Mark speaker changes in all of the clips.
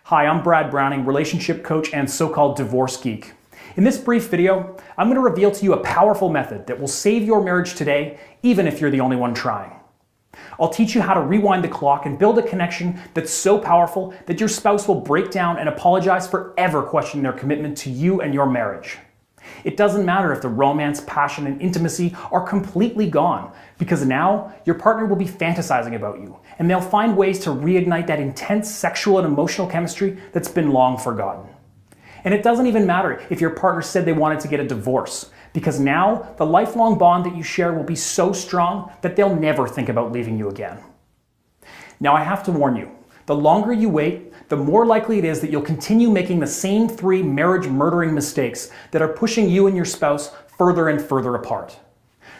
Speaker 1: Hi, I'm Brad Browning, relationship coach and so-called divorce geek. In this brief video, I'm going to reveal to you a powerful method that will save your marriage today, even if you're the only one trying. I'll teach you how to rewind the clock and build a connection that's so powerful that your spouse will break down and apologize for ever questioning their commitment to you and your marriage. It doesn't matter if the romance, passion, and intimacy are completely gone, because now your partner will be fantasizing about you, and they'll find ways to reignite that intense sexual and emotional chemistry that's been long forgotten. And it doesn't even matter if your partner said they wanted to get a divorce, because now the lifelong bond that you share will be so strong that they'll never think about leaving you again. Now I have to warn you, the longer you wait, the more likely it is that you'll continue making the same 3 marriage-murdering mistakes that are pushing you and your spouse further and further apart.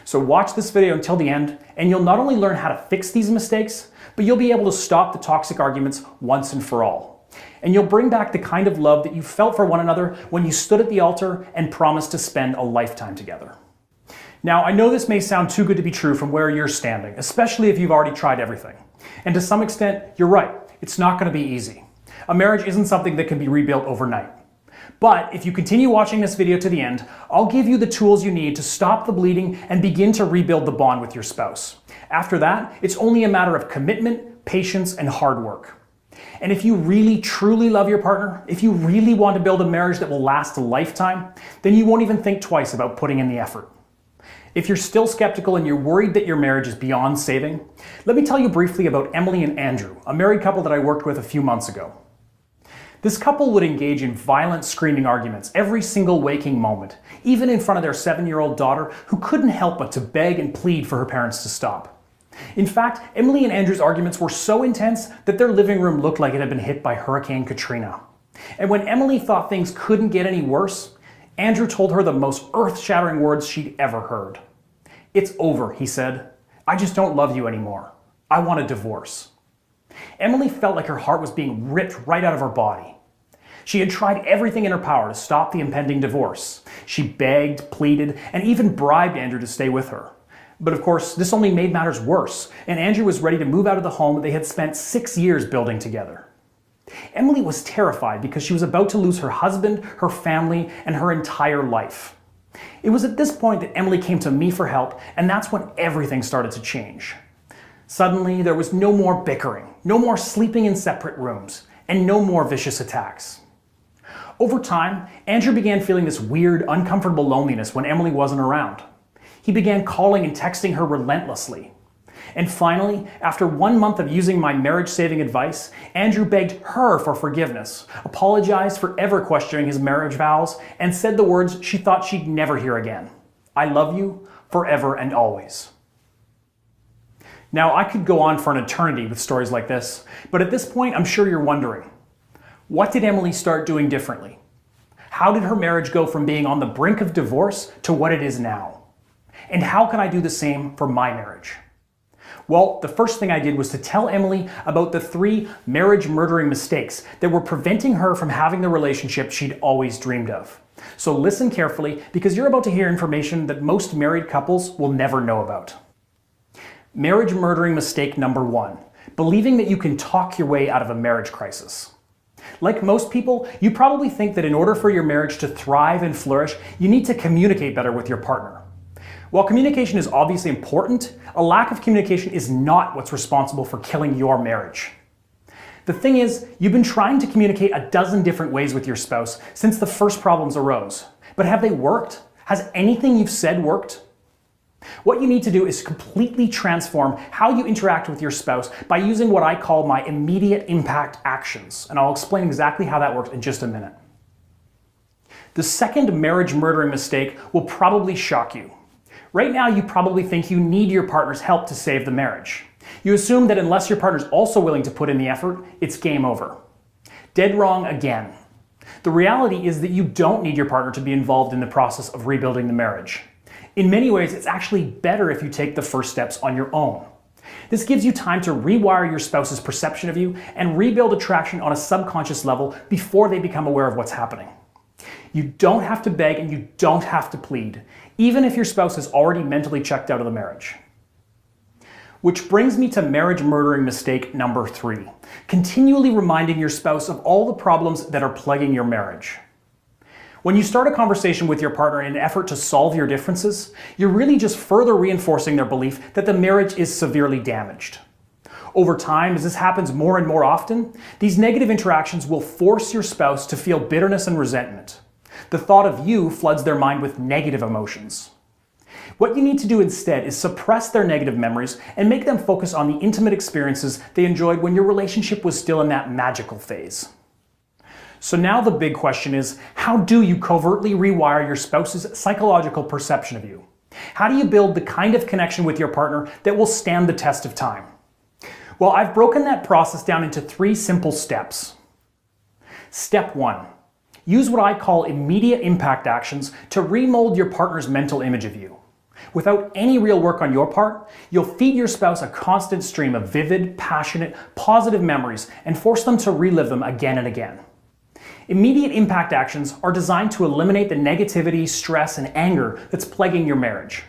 Speaker 1: So watch this video until the end, and you'll not only learn how to fix these mistakes, but you'll be able to stop the toxic arguments once and for all. And you'll bring back the kind of love that you felt for one another when you stood at the altar and promised to spend a lifetime together. Now, I know this may sound too good to be true from where you're standing, especially if you've already tried everything. And to some extent, you're right, it's not going to be easy. A marriage isn't something that can be rebuilt overnight. But if you continue watching this video to the end, I'll give you the tools you need to stop the bleeding and begin to rebuild the bond with your spouse. After that, it's only a matter of commitment, patience, and hard work. And if you really truly love your partner, if you really want to build a marriage that will last a lifetime, then you won't even think twice about putting in the effort. If you're still skeptical and you're worried that your marriage is beyond saving, let me tell you briefly about Emily and Andrew, a married couple that I worked with a few months ago. This couple would engage in violent screaming arguments every single waking moment, even in front of their 7-year-old daughter who couldn't help but to beg and plead for her parents to stop. In fact, Emily and Andrew's arguments were so intense that their living room looked like it had been hit by Hurricane Katrina. And when Emily thought things couldn't get any worse, Andrew told her the most earth-shattering words she'd ever heard. "It's over," he said. "I just don't love you anymore. I want a divorce." Emily felt like her heart was being ripped right out of her body. She had tried everything in her power to stop the impending divorce. She begged, pleaded, and even bribed Andrew to stay with her. But of course, this only made matters worse, and Andrew was ready to move out of the home they had spent 6 years building together. Emily was terrified because she was about to lose her husband, her family, and her entire life. It was at this point that Emily came to me for help, and that's when everything started to change. Suddenly, there was no more bickering, no more sleeping in separate rooms, and no more vicious attacks. Over time, Andrew began feeling this weird, uncomfortable loneliness when Emily wasn't around. He began calling and texting her relentlessly. And finally, after 1 month of using my marriage-saving advice, Andrew begged her for forgiveness, apologized for ever questioning his marriage vows, and said the words she thought she'd never hear again. "I love you forever and always." Now, I could go on for an eternity with stories like this, but at this point, I'm sure you're wondering, what did Emily start doing differently? How did her marriage go from being on the brink of divorce to what it is now? And how can I do the same for my marriage? Well, the first thing I did was to tell Emily about the 3 marriage-murdering mistakes that were preventing her from having the relationship she'd always dreamed of. So listen carefully, because you're about to hear information that most married couples will never know about. Marriage-murdering mistake number 1, believing that you can talk your way out of a marriage crisis. Like most people, you probably think that in order for your marriage to thrive and flourish, you need to communicate better with your partner. While communication is obviously important, a lack of communication is not what's responsible for killing your marriage. The thing is, you've been trying to communicate a dozen different ways with your spouse since the first problems arose. But have they worked? Has anything you've said worked? What you need to do is completely transform how you interact with your spouse by using what I call my immediate impact actions. And I'll explain exactly how that works in just a minute. The second marriage-murdering mistake will probably shock you. Right now, you probably think you need your partner's help to save the marriage. You assume that unless your partner's also willing to put in the effort, it's game over. Dead wrong again. The reality is that you don't need your partner to be involved in the process of rebuilding the marriage. In many ways, it's actually better if you take the first steps on your own. This gives you time to rewire your spouse's perception of you and rebuild attraction on a subconscious level before they become aware of what's happening. You don't have to beg and you don't have to plead, even if your spouse is already mentally checked out of the marriage. Which brings me to marriage murdering mistake number 3, continually reminding your spouse of all the problems that are plaguing your marriage. When you start a conversation with your partner in an effort to solve your differences, you're really just further reinforcing their belief that the marriage is severely damaged. Over time, as this happens more and more often, these negative interactions will force your spouse to feel bitterness and resentment. The thought of you floods their mind with negative emotions. What you need to do instead is suppress their negative memories and make them focus on the intimate experiences they enjoyed when your relationship was still in that magical phase. So now the big question is, how do you covertly rewire your spouse's psychological perception of you? How do you build the kind of connection with your partner that will stand the test of time? Well, I've broken that process down into 3 simple steps. Step 1. Use what I call immediate impact actions to remold your partner's mental image of you. Without any real work on your part, you'll feed your spouse a constant stream of vivid, passionate, positive memories and force them to relive them again and again. Immediate impact actions are designed to eliminate the negativity, stress, and anger that's plaguing your marriage.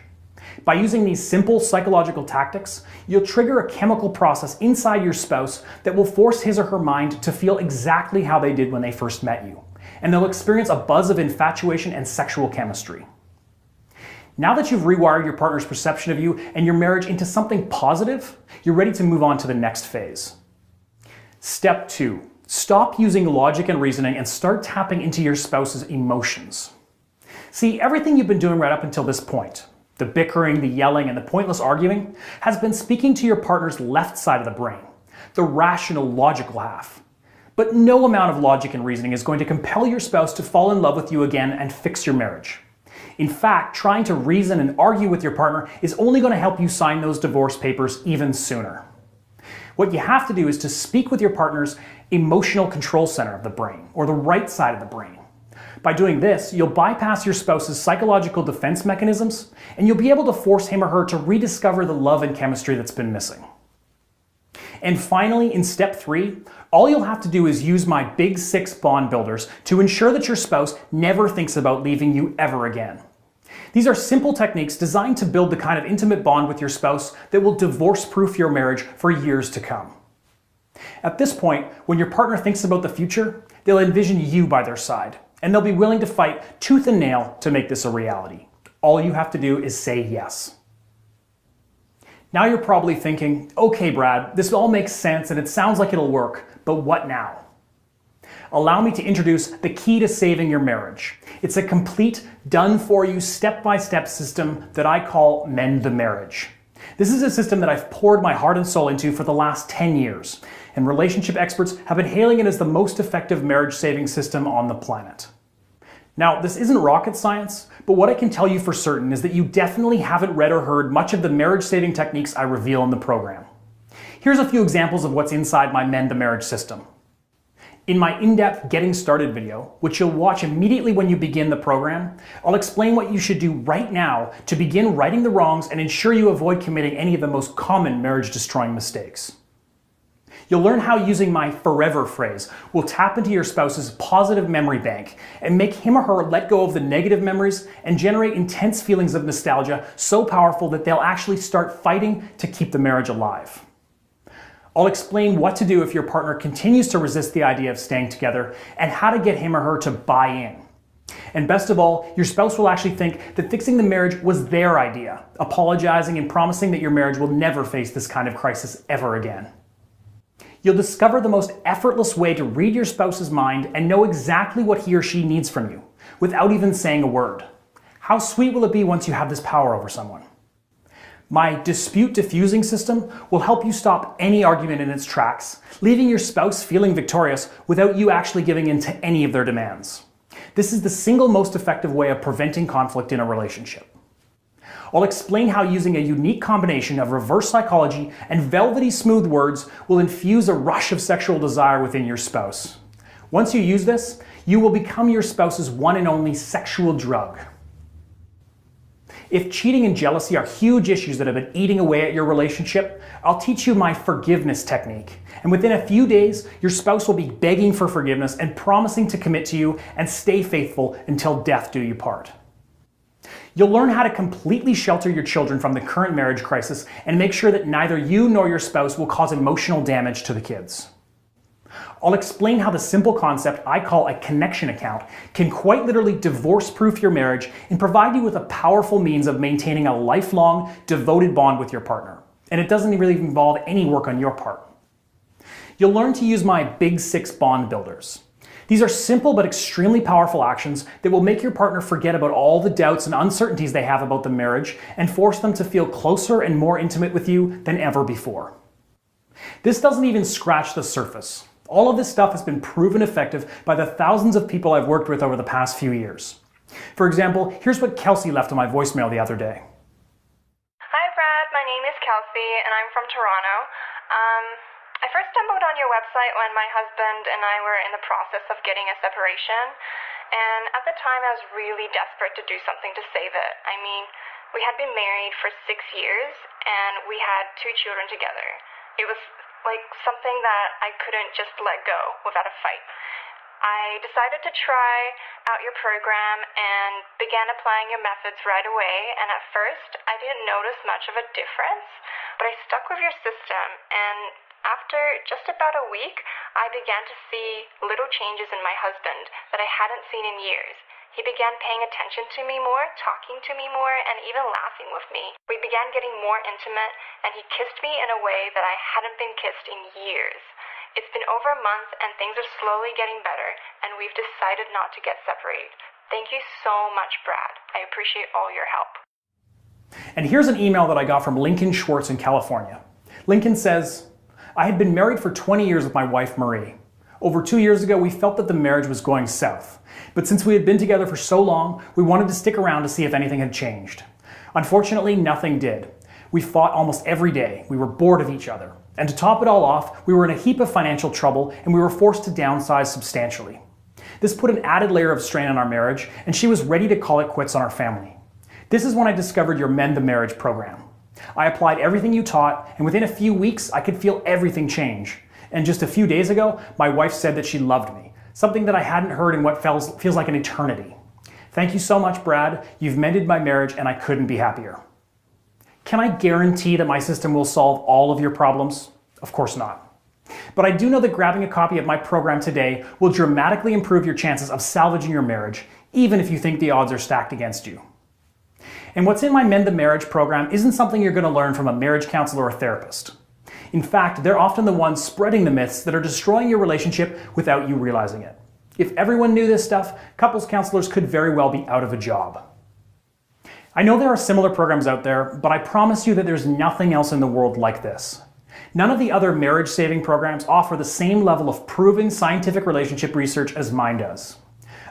Speaker 1: By using these simple psychological tactics, you'll trigger a chemical process inside your spouse that will force his or her mind to feel exactly how they did when they first met you, and they'll experience a buzz of infatuation and sexual chemistry. Now that you've rewired your partner's perception of you and your marriage into something positive, you're ready to move on to the next phase. Step 2. Stop using logic and reasoning and start tapping into your spouse's emotions. See, everything you've been doing right up until this point, the bickering, the yelling, and the pointless arguing, has been speaking to your partner's left side of the brain, the rational, logical half. But no amount of logic and reasoning is going to compel your spouse to fall in love with you again and fix your marriage. In fact, trying to reason and argue with your partner is only going to help you sign those divorce papers even sooner. What you have to do is to speak with your partner's emotional control center of the brain, or the right side of the brain. By doing this, you'll bypass your spouse's psychological defense mechanisms, and you'll be able to force him or her to rediscover the love and chemistry that's been missing. And finally, in step 3, all you'll have to do is use my Big 6 bond builders to ensure that your spouse never thinks about leaving you ever again. These are simple techniques designed to build the kind of intimate bond with your spouse that will divorce-proof your marriage for years to come. At this point, when your partner thinks about the future, they'll envision you by their side, and they'll be willing to fight tooth and nail to make this a reality. All you have to do is say yes. Now you're probably thinking, okay, Brad, this all makes sense and it sounds like it'll work, but what now? Allow me to introduce the key to saving your marriage. It's a complete, done-for-you, step-by-step system that I call Mend the Marriage. This is a system that I've poured my heart and soul into for the last 10 years, and relationship experts have been hailing it as the most effective marriage-saving system on the planet. Now, this isn't rocket science, but what I can tell you for certain is that you definitely haven't read or heard much of the marriage-saving techniques I reveal in the program. Here's a few examples of what's inside my Mend the Marriage system. In my in-depth Getting Started video, which you'll watch immediately when you begin the program, I'll explain what you should do right now to begin righting the wrongs and ensure you avoid committing any of the most common marriage-destroying mistakes. You'll learn how using my forever phrase will tap into your spouse's positive memory bank and make him or her let go of the negative memories and generate intense feelings of nostalgia so powerful that they'll actually start fighting to keep the marriage alive. I'll explain what to do if your partner continues to resist the idea of staying together and how to get him or her to buy in. And best of all, your spouse will actually think that fixing the marriage was their idea, apologizing and promising that your marriage will never face this kind of crisis ever again. You'll discover the most effortless way to read your spouse's mind and know exactly what he or she needs from you, without even saying a word. How sweet will it be once you have this power over someone? My dispute diffusing system will help you stop any argument in its tracks, leaving your spouse feeling victorious without you actually giving in to any of their demands. This is the single most effective way of preventing conflict in a relationship. I'll explain how using a unique combination of reverse psychology and velvety smooth words will infuse a rush of sexual desire within your spouse. Once you use this, you will become your spouse's one and only sexual drug. If cheating and jealousy are huge issues that have been eating away at your relationship, I'll teach you my forgiveness technique. And within a few days, your spouse will be begging for forgiveness and promising to commit to you and stay faithful until death do you part. You'll learn how to completely shelter your children from the current marriage crisis and make sure that neither you nor your spouse will cause emotional damage to the kids. I'll explain how the simple concept I call a connection account can quite literally divorce-proof your marriage and provide you with a powerful means of maintaining a lifelong, devoted bond with your partner. And it doesn't really involve any work on your part. You'll learn to use my Big 6 bond builders. These are simple but extremely powerful actions that will make your partner forget about all the doubts and uncertainties they have about the marriage and force them to feel closer and more intimate with you than ever before. This doesn't even scratch the surface. All of this stuff has been proven effective by the thousands of people I've worked with over the past few years. For example, here's what Kelsey left on my voicemail the other day.
Speaker 2: Hi Brad, my name is Kelsey and I'm from Toronto. I first stumbled on your website when my husband and I were in the process of getting a separation, and at the time I was really desperate to do something to save it. I mean, we had been married for 6 years and we had 2 children together. It was like something that I couldn't just let go without a fight. I decided to try out your program and began applying your methods right away, and at first I didn't notice much of a difference, but I stuck with your system, and after just about a week, I began to see little changes in my husband that I hadn't seen in years. He began paying attention to me more, talking to me more, and even laughing with me. We began getting more intimate, and he kissed me in a way that I hadn't been kissed in years. It's been over a month, and things are slowly getting better, and we've decided not to get separated. Thank you so much, Brad. I appreciate all your help.
Speaker 1: And here's an email that I got from Lincoln Schwartz in California. Lincoln says, I had been married for 20 years with my wife, Marie. Over 2 years ago, we felt that the marriage was going south. But since we had been together for so long, we wanted to stick around to see if anything had changed. Unfortunately, nothing did. We fought almost every day. We were bored of each other. And to top it all off, we were in a heap of financial trouble and we were forced to downsize substantially. This put an added layer of strain on our marriage, and she was ready to call it quits on our family. This is when I discovered your Mend the Marriage program. I applied everything you taught, and within a few weeks, I could feel everything change. And just a few days ago, my wife said that she loved me, something that I hadn't heard in what feels like an eternity. Thank you so much, Brad. You've mended my marriage, and I couldn't be happier. Can I guarantee that my system will solve all of your problems? Of course not. But I do know that grabbing a copy of my program today will dramatically improve your chances of salvaging your marriage, even if you think the odds are stacked against you. And what's in my Mend the Marriage program isn't something you're going to learn from a marriage counselor or therapist. In fact, they're often the ones spreading the myths that are destroying your relationship without you realizing it. If everyone knew this stuff, couples counselors could very well be out of a job. I know there are similar programs out there, but I promise you that there's nothing else in the world like this. None of the other marriage-saving programs offer the same level of proven scientific relationship research as mine does.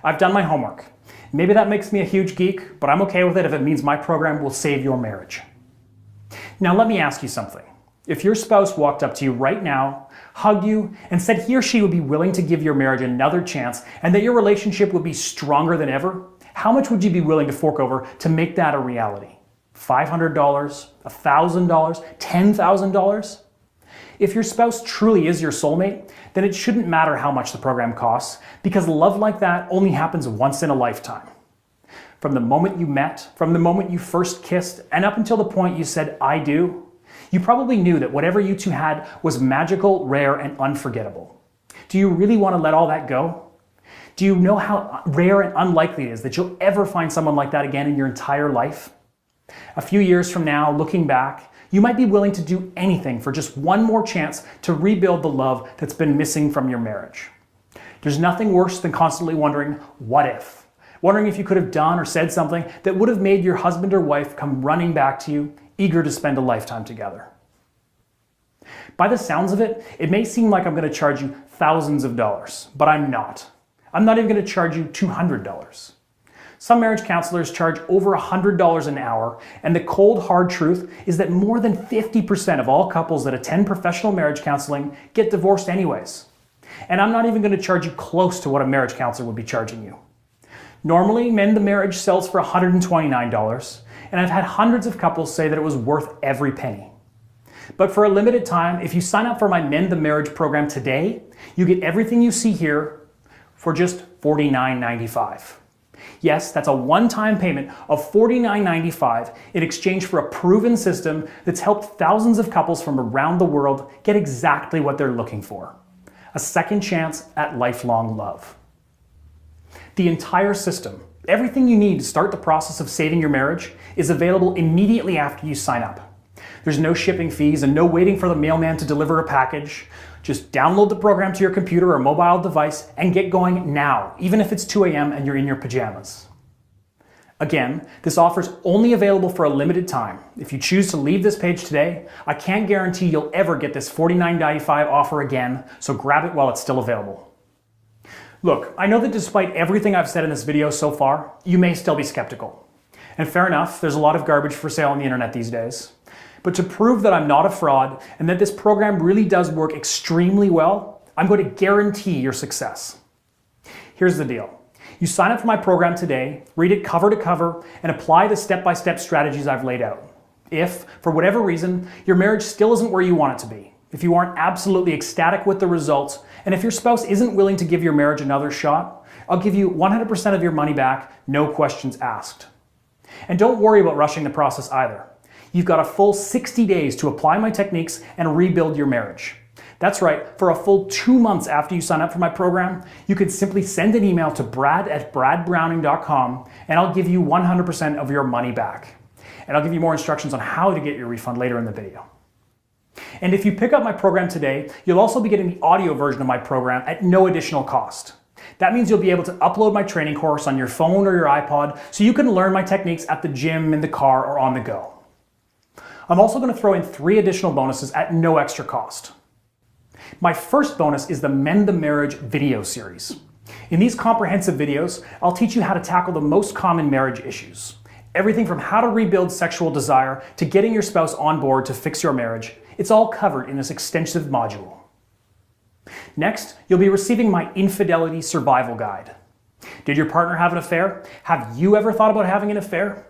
Speaker 1: I've done my homework. Maybe that makes me a huge geek, but I'm okay with it if it means my program will save your marriage. Now let me ask you something. If your spouse walked up to you right now, hugged you, and said he or she would be willing to give your marriage another chance and that your relationship would be stronger than ever, how much would you be willing to fork over to make that a reality? $500, $1,000, $10,000? If your spouse truly is your soulmate, then it shouldn't matter how much the program costs, because love like that only happens once in a lifetime. From the moment you met, from the moment you first kissed, and up until the point you said, I do, you probably knew that whatever you two had was magical, rare, and unforgettable. Do you really want to let all that go? Do you know how rare and unlikely it is that you'll ever find someone like that again in your entire life? A few years from now, looking back, you might be willing to do anything for just one more chance to rebuild the love that's been missing from your marriage. There's nothing worse than constantly wondering, what if? Wondering if you could have done or said something that would have made your husband or wife come running back to you, eager to spend a lifetime together. By the sounds of it, it may seem like I'm going to charge you thousands of dollars, but I'm not. I'm not even going to charge you $200. Some marriage counselors charge over $100 an hour, and the cold, hard truth is that more than 50% of all couples that attend professional marriage counseling get divorced anyways. And I'm not even going to charge you close to what a marriage counselor would be charging you. Normally, Mend the Marriage sells for $129, and I've had hundreds of couples say that it was worth every penny. But for a limited time, if you sign up for my Mend the Marriage program today, you get everything you see here for just $49.95. Yes, that's a one-time payment of $49.95 in exchange for a proven system that's helped thousands of couples from around the world get exactly what they're looking for: a second chance at lifelong love. The entire system, everything you need to start the process of saving your marriage, is available immediately after you sign up. There's no shipping fees and no waiting for the mailman to deliver a package. Just download the program to your computer or mobile device and get going now, even if it's 2 a.m. and you're in your pajamas. Again, this offer is only available for a limited time. If you choose to leave this page today, I can't guarantee you'll ever get this $49.95 offer again, so grab it while it's still available. Look, I know that despite everything I've said in this video so far, you may still be skeptical. And fair enough, there's a lot of garbage for sale on the internet these days. But to prove that I'm not a fraud and that this program really does work extremely well, I'm going to guarantee your success. Here's the deal. You sign up for my program today, read it cover to cover, and apply the step-by-step strategies I've laid out. If, for whatever reason, your marriage still isn't where you want it to be, if you aren't absolutely ecstatic with the results, and if your spouse isn't willing to give your marriage another shot, I'll give you 100% of your money back, no questions asked. And don't worry about rushing the process either. You've got a full 60 days to apply my techniques and rebuild your marriage. That's right, for a full 2 months after you sign up for my program, you can simply send an email to brad@bradbrowning.com and I'll give you 100% of your money back. And I'll give you more instructions on how to get your refund later in the video. And if you pick up my program today, you'll also be getting the audio version of my program at no additional cost. That means you'll be able to upload my training course on your phone or your iPod so you can learn my techniques at the gym, in the car, or on the go. I'm also going to throw in 3 additional bonuses at no extra cost. My first bonus is the Mend the Marriage video series. In these comprehensive videos, I'll teach you how to tackle the most common marriage issues. Everything from how to rebuild sexual desire to getting your spouse on board to fix your marriage, it's all covered in this extensive module. Next, you'll be receiving my Infidelity Survival Guide. Did your partner have an affair? Have you ever thought about having an affair?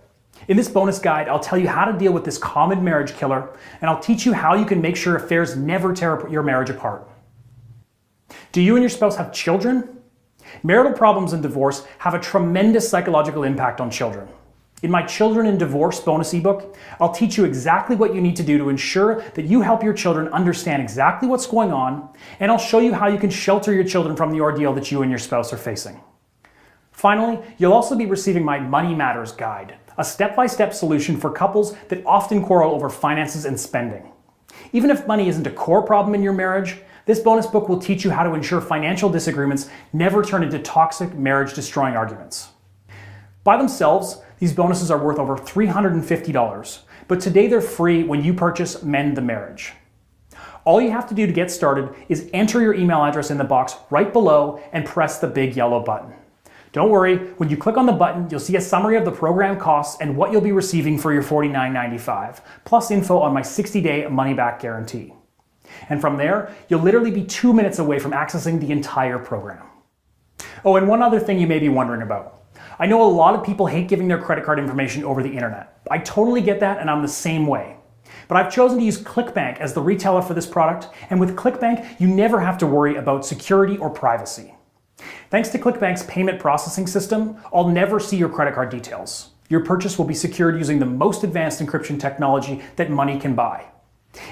Speaker 1: In this bonus guide, I'll tell you how to deal with this common marriage killer, and I'll teach you how you can make sure affairs never tear your marriage apart. Do you and your spouse have children? Marital problems and divorce have a tremendous psychological impact on children. In my Children in Divorce bonus ebook, I'll teach you exactly what you need to do to ensure that you help your children understand exactly what's going on, and I'll show you how you can shelter your children from the ordeal that you and your spouse are facing. Finally, you'll also be receiving my Money Matters Guide, a step-by-step solution for couples that often quarrel over finances and spending. Even if money isn't a core problem in your marriage, this bonus book will teach you how to ensure financial disagreements never turn into toxic, marriage-destroying arguments. By themselves, these bonuses are worth over $350, but today they're free when you purchase Mend the Marriage. All you have to do to get started is enter your email address in the box right below and press the big yellow button. Don't worry, when you click on the button, you'll see a summary of the program costs and what you'll be receiving for your $49.95, plus info on my 60-day money-back guarantee. And from there, you'll literally be 2 minutes away from accessing the entire program. Oh, and one other thing you may be wondering about. I know a lot of people hate giving their credit card information over the internet. I totally get that, and I'm the same way. But I've chosen to use ClickBank as the retailer for this product, and with ClickBank, you never have to worry about security or privacy. Thanks to ClickBank's payment processing system, I'll never see your credit card details. Your purchase will be secured using the most advanced encryption technology that money can buy.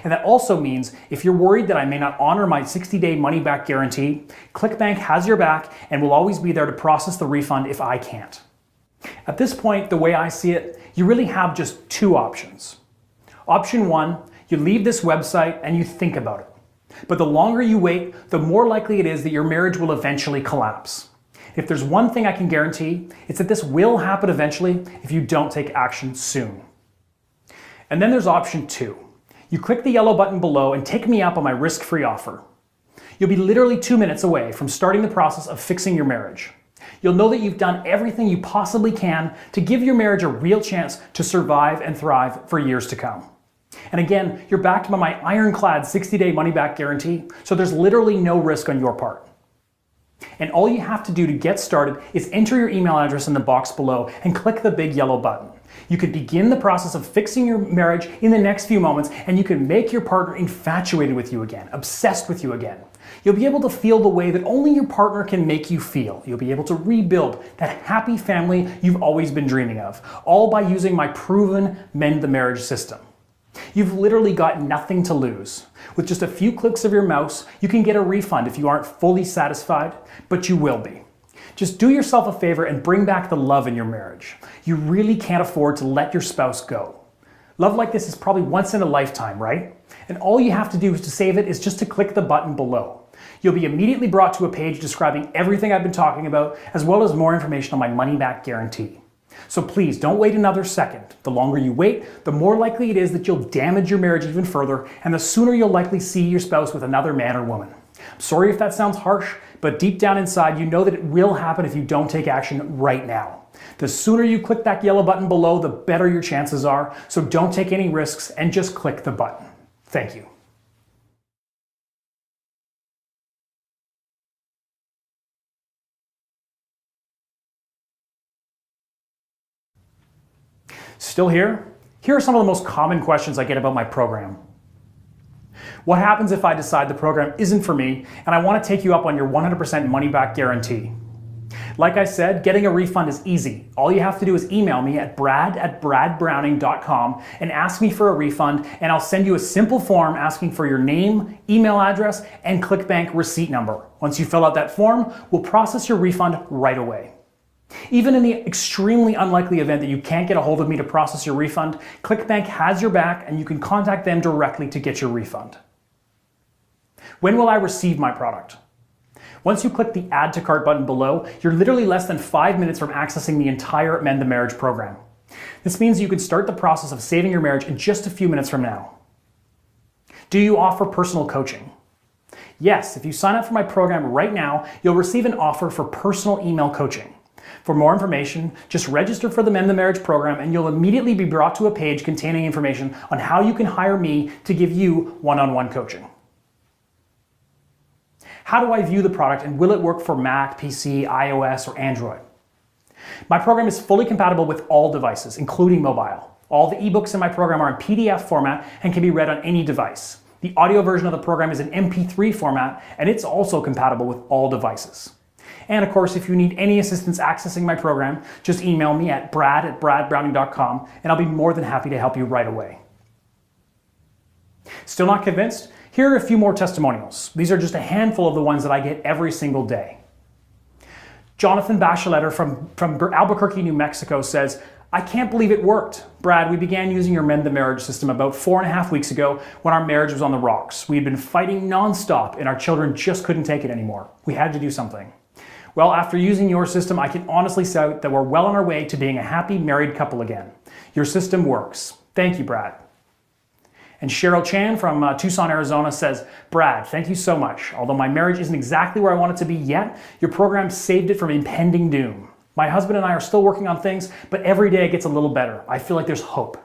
Speaker 1: And that also means if you're worried that I may not honor my 60-day money-back guarantee, ClickBank has your back and will always be there to process the refund if I can't. At this point, the way I see it, you really have just 2 options. Option 1, you leave this website and you think about it. But the longer you wait, the more likely it is that your marriage will eventually collapse. If there's one thing I can guarantee, it's that this will happen eventually if you don't take action soon. And then there's option 2. You click the yellow button below and take me up on my risk-free offer. You'll be literally 2 minutes away from starting the process of fixing your marriage. You'll know that you've done everything you possibly can to give your marriage a real chance to survive and thrive for years to come. And again, you're backed by my ironclad 60-day money-back guarantee, so there's literally no risk on your part. And all you have to do to get started is enter your email address in the box below and click the big yellow button. You could begin the process of fixing your marriage in the next few moments, and you can make your partner infatuated with you again, obsessed with you again. You'll be able to feel the way that only your partner can make you feel. You'll be able to rebuild that happy family you've always been dreaming of, all by using my proven Mend the Marriage system. You've literally got nothing to lose. With just a few clicks of your mouse, you can get a refund if you aren't fully satisfied, but you will be. Just do yourself a favor and bring back the love in your marriage. You really can't afford to let your spouse go. Love like this is probably once in a lifetime, right? And all you have to do to save it is just to click the button below. You'll be immediately brought to a page describing everything I've been talking about, as well as more information on my money-back guarantee. So please don't wait another second. The longer you wait, the more likely it is that you'll damage your marriage even further, and the sooner you'll likely see your spouse with another man or woman. I'm sorry if that sounds harsh, but deep down inside, you know that it will happen if you don't take action right now. The sooner you click that yellow button below, the better your chances are, so don't take any risks and just click the button. Thank you. Still here? Here are some of the most common questions I get about my program. What happens if I decide the program isn't for me and I want to take you up on your 100% money-back guarantee? Like I said, getting a refund is easy. All you have to do is email me at brad@bradbrowning.com and ask me for a refund, and I'll send you a simple form asking for your name, email address, and ClickBank receipt number. Once you fill out that form, we'll process your refund right away. Even in the extremely unlikely event that you can't get a hold of me to process your refund, ClickBank has your back and you can contact them directly to get your refund. When will I receive my product? Once you click the Add to Cart button below, you're literally less than 5 minutes from accessing the entire Mend the Marriage program. This means you can start the process of saving your marriage in just a few minutes from now. Do you offer personal coaching? Yes, if you sign up for my program right now, you'll receive an offer for personal email coaching. For more information, just register for the Mend the Marriage program and you'll immediately be brought to a page containing information on how you can hire me to give you one-on-one coaching. How do I view the product and will it work for Mac, PC, iOS, or Android? My program is fully compatible with all devices, including mobile. All the ebooks in my program are in PDF format and can be read on any device. The audio version of the program is in MP3 format and it's also compatible with all devices. And of course, if you need any assistance accessing my program, just email me at brad@bradbrowning.com and I'll be more than happy to help you right away. Still not convinced? Here are a few more testimonials. These are just a handful of the ones that I get every single day. Jonathan Bacheletter from Albuquerque, New Mexico says, "I can't believe it worked. Brad, we began using your Mend the Marriage system about 4.5 weeks ago when our marriage was on the rocks. We had been fighting nonstop and our children just couldn't take it anymore. We had to do something. Well, after using your system, I can honestly say that we're well on our way to being a happy married couple again. Your system works. Thank you, Brad." And Cheryl Chan from Tucson, Arizona says, "Brad, thank you so much. Although my marriage isn't exactly where I want it to be yet, your program saved it from impending doom. My husband and I are still working on things, but every day it gets a little better. I feel like there's hope."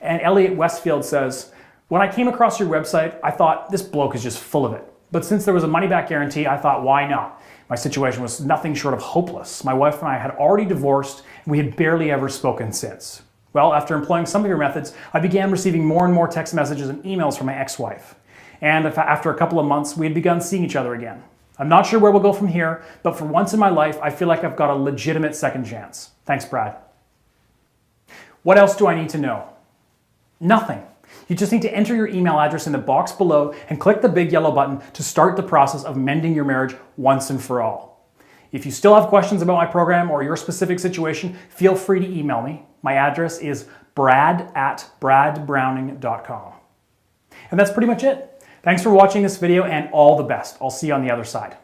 Speaker 1: And Elliot Westfield says, "When I came across your website, I thought this bloke is just full of it. But since there was a money-back guarantee, I thought, why not? My situation was nothing short of hopeless. My wife and I had already divorced, and we had barely ever spoken since. Well, after employing some of your methods, I began receiving more and more text messages and emails from my ex-wife. And after a couple of months, we had begun seeing each other again. I'm not sure where we'll go from here, but for once in my life, I feel like I've got a legitimate second chance. Thanks, Brad." What else do I need to know? Nothing. You just need to enter your email address in the box below and click the big yellow button to start the process of mending your marriage once and for all. If you still have questions about my program or your specific situation, feel free to email me. My address is brad@bradbrowning.com. And that's pretty much it. Thanks for watching this video and all the best. I'll see you on the other side.